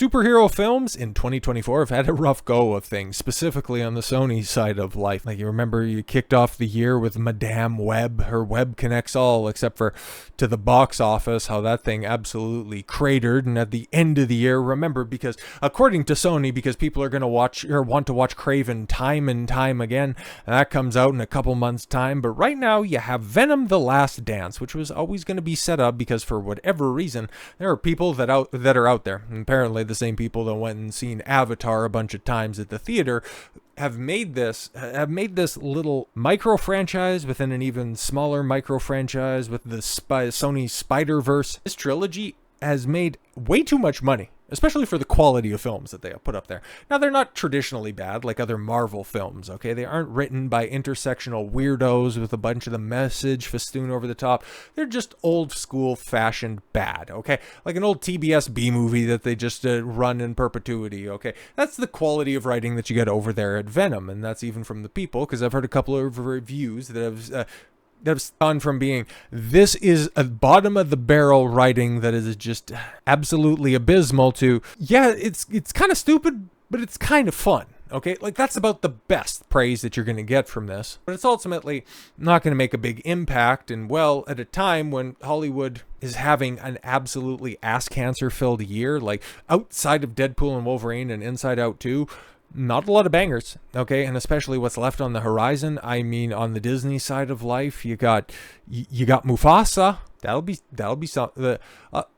superhero films in 2024 have had a rough go of things, specifically on the Sony side of life. Like, you remember you kicked off the year with Madame Web. Her web connects all except for to the box office, how that thing absolutely cratered. And at the end of the year, remember, because according to Sony, because people are going to watch or want to watch Craven time and time again, and that comes out in a couple months' time. But right now you have Venom: The Last Dance, which was always going to be set up because for whatever reason there are people that are out there, and apparently the same people that went and seen Avatar a bunch of times at the theater, have made this little micro franchise within an even smaller micro franchise with the Sony Spider-Verse. This trilogy has made way too much money, especially for the quality of films that they have put up there. Now, they're not traditionally bad like other Marvel films, okay? They aren't written by intersectional weirdos with a bunch of the message festoon over the top. They're just old school fashioned bad, okay? Like an old TBS B movie that they just run in perpetuity, okay? That's the quality of writing that you get over there at Venom, and that's even from the people, because I've heard a couple of reviews that have gone from being, this is a bottom of the barrel writing that is just absolutely abysmal, to, yeah, it's kind of stupid, but it's kind of fun. Okay, like that's about the best praise that you're going to get from this. But it's ultimately not going to make a big impact. And well, at a time when Hollywood is having an absolutely ass cancer filled year, like outside of Deadpool and Wolverine and Inside Out 2, not a lot of bangers, okay? And especially what's left on the horizon. I mean, on the Disney side of life, you got Mufasa. That'll be something.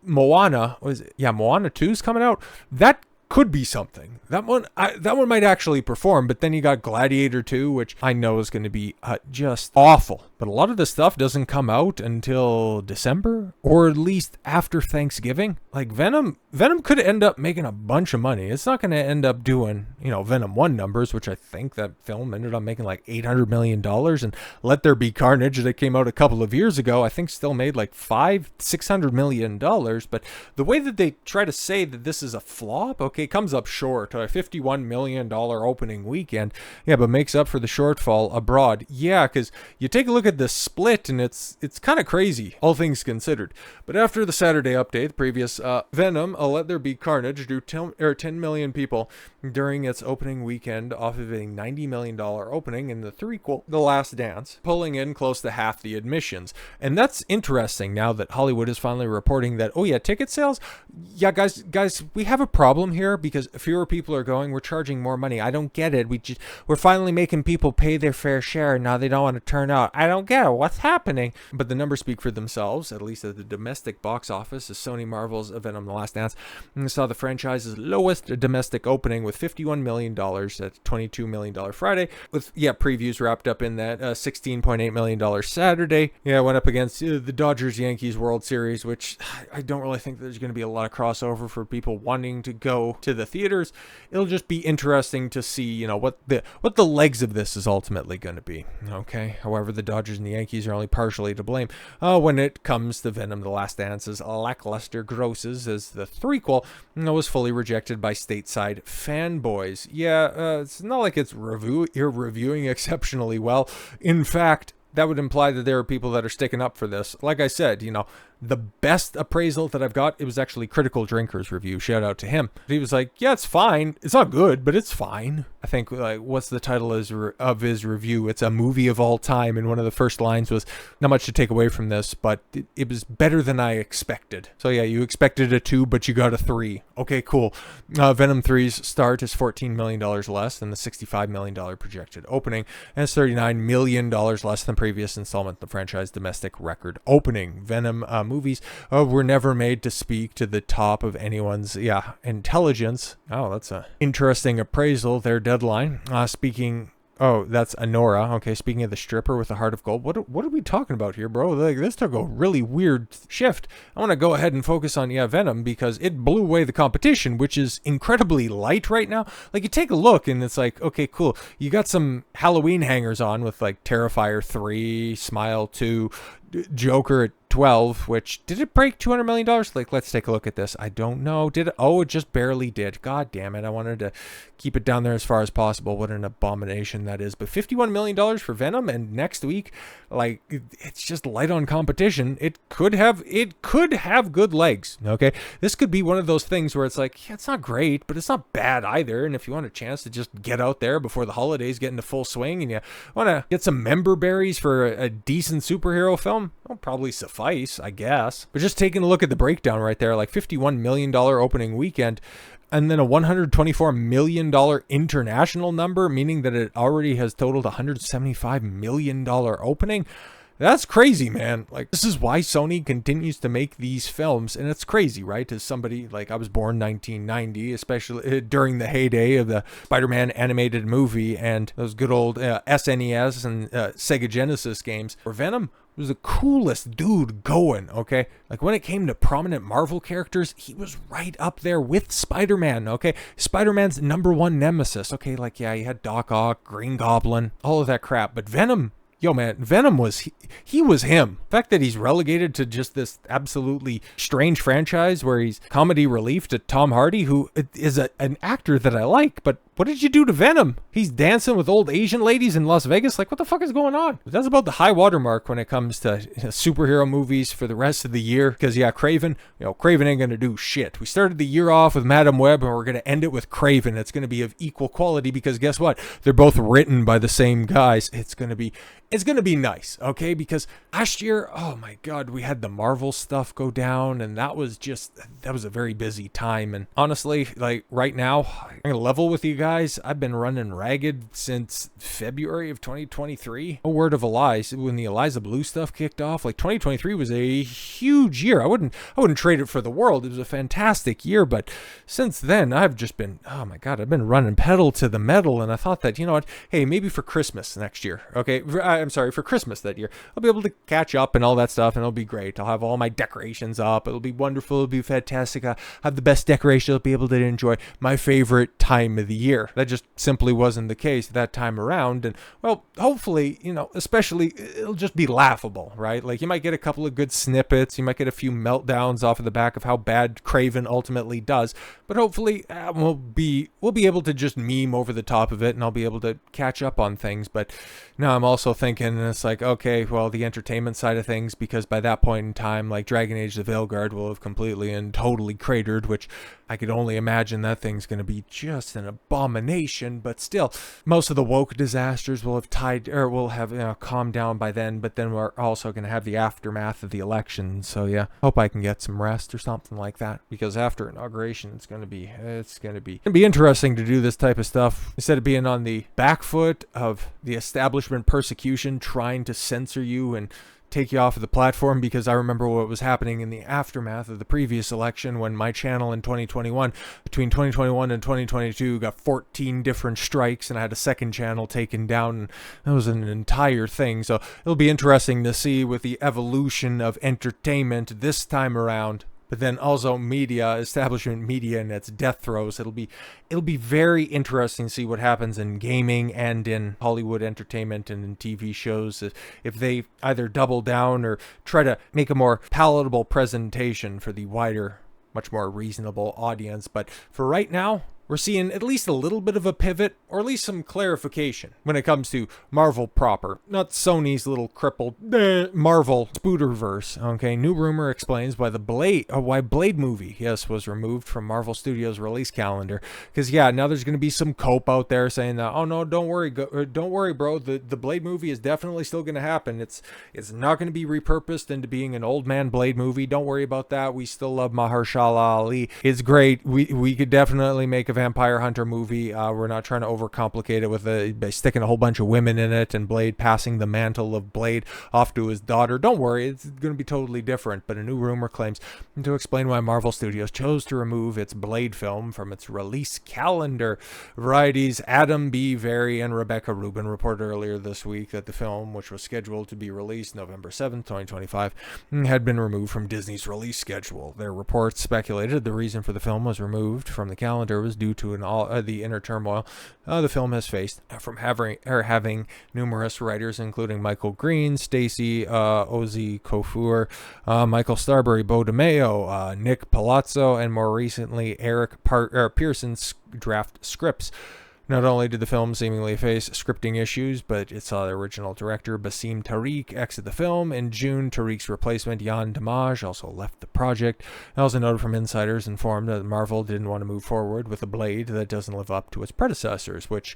Moana Moana 2's coming out. That could be something. That one might actually perform. But then you got Gladiator 2, which I know is going to be just awful. But a lot of this stuff doesn't come out until December, or at least after Thanksgiving. Like Venom could end up making a bunch of money. It's not going to end up doing, Venom 1 numbers, which I think that film ended up making like $800 million. And Let There Be Carnage, that came out a couple of years ago, I think still made like $600 million. But the way that they try to say that this is a flop, okay, comes up short. A $51 million opening weekend. Yeah, but makes up for the shortfall abroad. Yeah, because you take a look at the split, and it's kind of crazy, all things considered. But after the Saturday update, the previous Venom, Let There Be Carnage, drew 10 million people during its opening weekend off of a $90 million opening, and the threequel, The Last Dance, pulling in close to half the admissions. And that's interesting now that Hollywood is finally reporting that, oh yeah, ticket sales, yeah, guys, we have a problem here because fewer people are going. We're charging more money. I don't get it. We're finally making people pay their fair share, and now they don't want to turn out. I don't get it. What's happening? But the numbers speak for themselves, at least at the domestic box office, as Sony Marvel's Venom: The Last Dance saw the franchise's lowest domestic opening with $51 million at $22 million Friday, with previews wrapped up in that $16.8 million Saturday. Yeah, went up against the Dodgers-Yankees World Series, which I don't really think there's going to be a lot of crossover for people wanting to go to the theaters. It'll just be interesting to see, what the legs of this is ultimately going to be. Okay, however, the Dodgers and the Yankees are only partially to blame when it comes to Venom: The Last Dance's lackluster grosses, as the threequel was fully rejected by stateside fanboys. Yeah, it's not like you're reviewing exceptionally well. In fact, that would imply that there are people that are sticking up for this. Like I said, the best appraisal that I've got, it was actually Critical Drinker's review. Shout out to him. He was like, yeah, it's fine. It's not good, but it's fine. I think, like, what's the title of his review? It's a movie of all time. And one of the first lines was, not much to take away from this, but it was better than I expected. So yeah, you expected a 2, but you got a 3. Okay, cool. Venom 3's start is $14 million less than the $65 million projected opening, and it's $39 million less than previous installment, the franchise domestic record opening. Venom movies were never made to speak to the top of anyone's intelligence. Oh, that's a interesting appraisal. Their deadline. Oh, that's Anora. Okay, speaking of the stripper with the heart of gold, what are we talking about here, bro? Like, this took a really weird shift. I want to go ahead and focus on Venom because it blew away the competition, which is incredibly light right now. Like, you take a look and it's like, okay, cool. You got some Halloween hangers on with like Terrifier 3, Smile 2, Joker at 12, which did it break $200 million? Like, let's take a look at this. I don't know. Did it? Oh, it just barely did. God damn it. I wanted to keep it down there as far as possible. What an abomination that is. But $51 million for Venom, and next week, like, it's just light on competition. It could have good legs. Okay. This could be one of those things where it's like, yeah, it's not great, but it's not bad either. And if you want a chance to just get out there before the holidays get into full swing and you want to get some member berries for a decent superhero film, it'll probably suffice, I guess. But just taking a look at the breakdown right there, like $51 million opening weekend, and then a $124 million international number, meaning that it already has totaled $175 million opening. That's crazy, man. Like, this is why Sony continues to make these films, and it's crazy, right? As somebody, like, I was born 1990, especially during the heyday of the Spider-Man animated movie and those good old SNES and Sega Genesis games, where Venom was the coolest dude going, okay? Like, when it came to prominent Marvel characters, he was right up there with Spider-Man, okay? Spider-Man's #1 nemesis, okay? Like, yeah, he had Doc Ock, Green Goblin, all of that crap, but Venom... Yo, man, Venom was, he was him. The fact that he's relegated to just this absolutely strange franchise where he's comedy relief to Tom Hardy, who is an actor that I like, but what did you do to Venom? He's dancing with old Asian ladies in Las Vegas. Like, what the fuck is going on? That's about the high watermark when it comes to superhero movies for the rest of the year. Because, yeah, Craven ain't going to do shit. We started the year off with Madam Web, and we're going to end it with Craven. It's going to be of equal quality because guess what? They're both written by the same guys. It's going to be nice, okay? Because last year, oh my God, we had the Marvel stuff go down, and that was a very busy time. And honestly, like right now, I'm going to level with you guys. I've been running ragged since February of 2023. No word of a lie. When the Eliza Blue stuff kicked off, like 2023 was a huge year. I wouldn't trade it for the world. It was a fantastic year, but since then I've just been, oh my God, I've been running pedal to the metal, and I thought that, you know what, hey, maybe for Christmas next year, okay? I'm sorry, for Christmas that year, I'll be able to catch up and all that stuff, and it'll be great. I'll have all my decorations up. It'll be wonderful. It'll be fantastic. I'll have the best decorations. I'll be able to enjoy my favorite time of the year. That just simply wasn't the case that time around. And well, hopefully, you know, especially it'll just be laughable, right? Like, you might get a couple of good snippets. You might get a few meltdowns off of the back of how bad Craven ultimately does. But hopefully we'll be able to just meme over the top of it, and I'll be able to catch up on things. But now I'm also thinking, and it's like, okay, well, the entertainment side of things, because by that point in time, like, Dragon Age the Veilguard will have completely and totally cratered, which I could only imagine that thing's going to be just an abomination. But still, most of the woke disasters will have calmed down by then. But then we're also going to have the aftermath of the election. So yeah, hope I can get some rest or something like that, because after inauguration, it's going to be interesting to do this type of stuff instead of being on the back foot of the establishment persecution trying to censor you and take you off of the platform. Because I remember what was happening in the aftermath of the previous election when my channel in 2021, between 2021 and 2022, got 14 different strikes, and I had a second channel taken down, and that was an entire thing. So it'll be interesting to see with the evolution of entertainment this time around. But then also media, establishment media, and its death throes. It'll be very interesting to see what happens in gaming and in Hollywood entertainment and in TV shows, if they either double down or try to make a more palatable presentation for the wider, much more reasonable audience. But for right now, we're seeing at least a little bit of a pivot, or at least some clarification when it comes to Marvel proper, not Sony's little crippled Marvel Spooderverse. Okay, new rumor explains why Blade movie, yes, was removed from Marvel Studios' release calendar. Because yeah, now there's going to be some cope out there saying that, oh no, don't worry, bro, the Blade movie is definitely still going to happen. It's not going to be repurposed into being an old man Blade movie. Don't worry about that. We still love Mahershala Ali. It's great. We could definitely make a vampire hunter movie. We're not trying to overcomplicate it by sticking a whole bunch of women in it and Blade passing the mantle of Blade off to his daughter. Don't worry, it's going to be totally different. But a new rumor claims to explain why Marvel Studios chose to remove its Blade film from its release calendar. Variety's Adam B. Very and Rebecca Rubin reported earlier this week that the film, which was scheduled to be released November 7th, 2025, had been removed from Disney's release schedule. Their reports speculated the reason for the film was removed from the calendar was due due to the inner turmoil the film has faced from having numerous writers, including Michael Green, Stacey Ozzy Kofur, Michael Starbury, Bo DeMeo, Nick Palazzo, and more recently Eric Pearson's draft scripts. Not only did the film seemingly face scripting issues, but it saw the original director Basim Tariq exit the film. In June, Tariq's replacement, Yann Damage, also left the project. Also noted from insiders informed that Marvel didn't want to move forward with a Blade that doesn't live up to its predecessors, which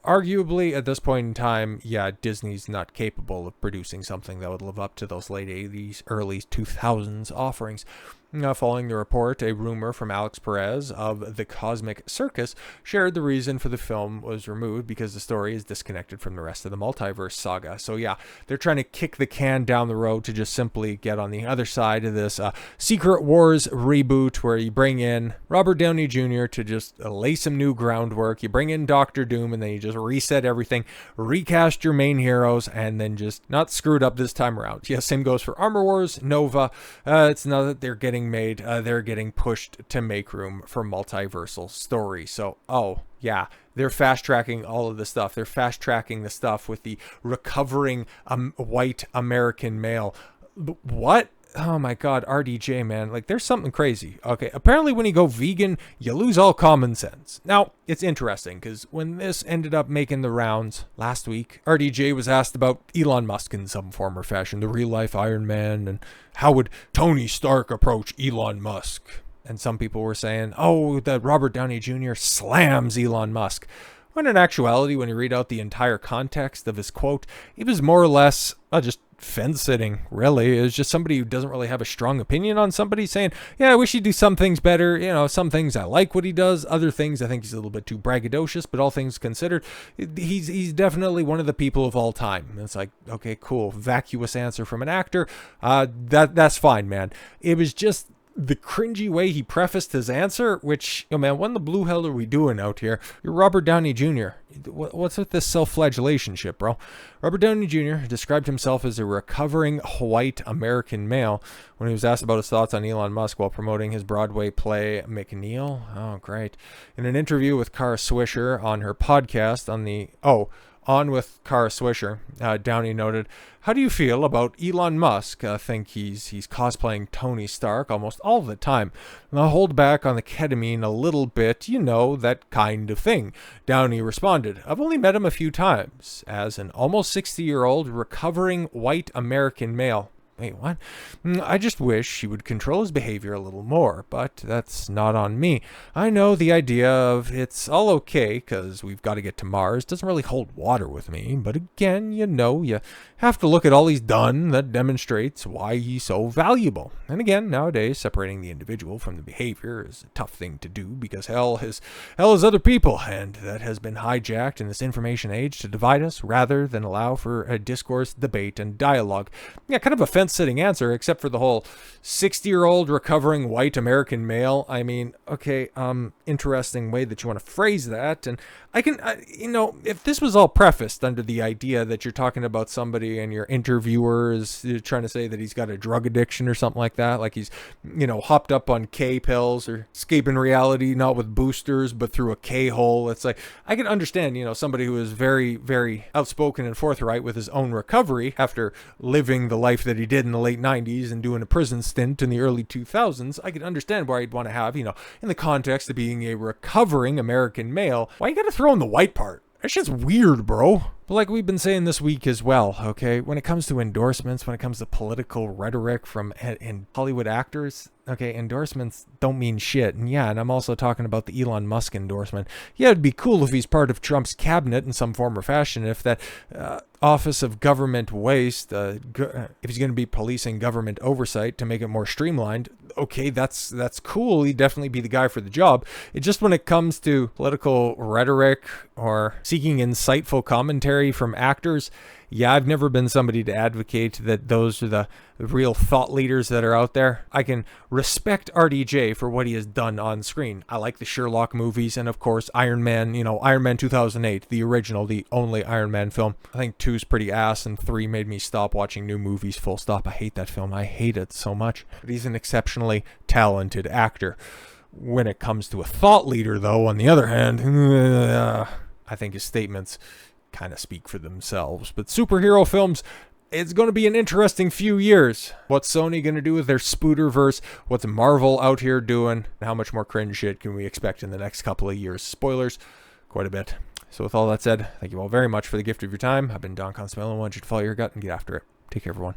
arguably at this point in time, yeah, Disney's not capable of producing something that would live up to those late 80s, early 2000s offerings. Following the report, a rumor from Alex Perez of The Cosmic Circus shared the reason for the film was removed because the story is disconnected from the rest of the Multiverse Saga. So yeah, they're trying to kick the can down the road to just simply get on the other side of this Secret Wars reboot where you bring in Robert Downey Jr. to just lay some new groundwork. You bring in Doctor Doom and then you just reset everything, recast your main heroes, and then just not screw it up this time around. Yeah, same goes for Armor Wars, Nova. It's not that they're getting made, they're getting pushed to make room for multiversal story. So, yeah, they're fast tracking all of the stuff. They're fast tracking the stuff with the recovering white American male. What? Oh my God, RDJ, man. Like, there's something crazy. Okay, apparently when you go vegan, you lose all common sense. Now, it's interesting because when this ended up making the rounds last week, RDJ was asked about Elon Musk in some form or fashion, the real life Iron Man, and how would Tony Stark approach Elon Musk? And some people were saying, that Robert Downey Jr. slams Elon Musk. When in actuality, when you read out the entire context of his quote, it was more or less just fence sitting, really. It was just somebody who doesn't really have a strong opinion on somebody saying, yeah, I wish he'd do some things better. You know, some things I like what he does. Other things I think he's a little bit too braggadocious, but all things considered, he's definitely one of the people of all time. And it's like, okay, cool. Vacuous answer from an actor. That's fine, man. It was just the cringy way he prefaced his answer, which, man, what in the blue hell are we doing out here? You're Robert Downey Jr. What's with this self-flagellation shit, bro? Robert Downey Jr. described himself as a recovering white American male when he was asked about his thoughts on Elon Musk while promoting his Broadway play McNeil. Oh, great. In an interview with Kara Swisher on her podcast On with Kara Swisher, Downey noted, how do you feel about Elon Musk? I think he's cosplaying Tony Stark almost all the time. And I'll hold back on the ketamine a little bit, that kind of thing. Downey responded, I've only met him a few times as an almost 60-year-old recovering white American male. Wait, what? I just wish he would control his behavior a little more, but that's not on me. I know the idea of it's all okay because we've got to get to Mars doesn't really hold water with me, but again, you have to look at all he's done that demonstrates why he's so valuable. And again, nowadays, separating the individual from the behavior is a tough thing to do because hell is other people, and that has been hijacked in this information age to divide us rather than allow for a discourse, debate, and dialogue. Yeah, kind of a fence-sitting answer, except for the whole 60-year-old recovering white American male. I mean, okay, interesting way that you want to phrase that. And I can, if this was all prefaced under the idea that you're talking about somebody and your interviewer is trying to say that he's got a drug addiction or something like that, like he's, hopped up on K pills or escaping reality, not with boosters, but through a K-hole. It's like, I can understand, somebody who is very, very outspoken and forthright with his own recovery after living the life that he did in the late 90s and doing a prison stint in the early 2000s. I can understand why he'd want to have, in the context of being a recovering American male, why you gotta throw in the white part? That shit's weird, bro. But like we've been saying this week as well, okay, when it comes to endorsements, when it comes to political rhetoric from in Hollywood actors, okay, endorsements don't mean shit. And I'm also talking about the Elon Musk endorsement. Yeah, it'd be cool if he's part of Trump's cabinet in some form or fashion, if that Office of Government Waste, if he's going to be policing government oversight to make it more streamlined, okay, that's cool. He'd definitely be the guy for the job. It's just when it comes to political rhetoric or seeking insightful commentary from actors, I've never been somebody to advocate that those are the real thought leaders that are out there. I can respect RDJ for what he has done on screen. I like the Sherlock movies and, of course, Iron Man, Iron Man 2008, the original, the only Iron Man film. I think 2 is pretty ass and 3 made me stop watching new movies, full stop. I hate that film. I hate it so much. But he's an exceptionally talented actor. When it comes to a thought leader, though, on the other hand, I think his statements kind of speak for themselves. But superhero films, it's going to be an interesting few years. What's Sony going to do with their Spooderverse? What's Marvel out here doing? How much more cringe shit can we expect in the next couple of years? Spoilers, quite a bit. So with all that said, thank you all very much for the gift of your time. I've been Don Constantine. I want you to follow your gut and get after it. Take care, everyone.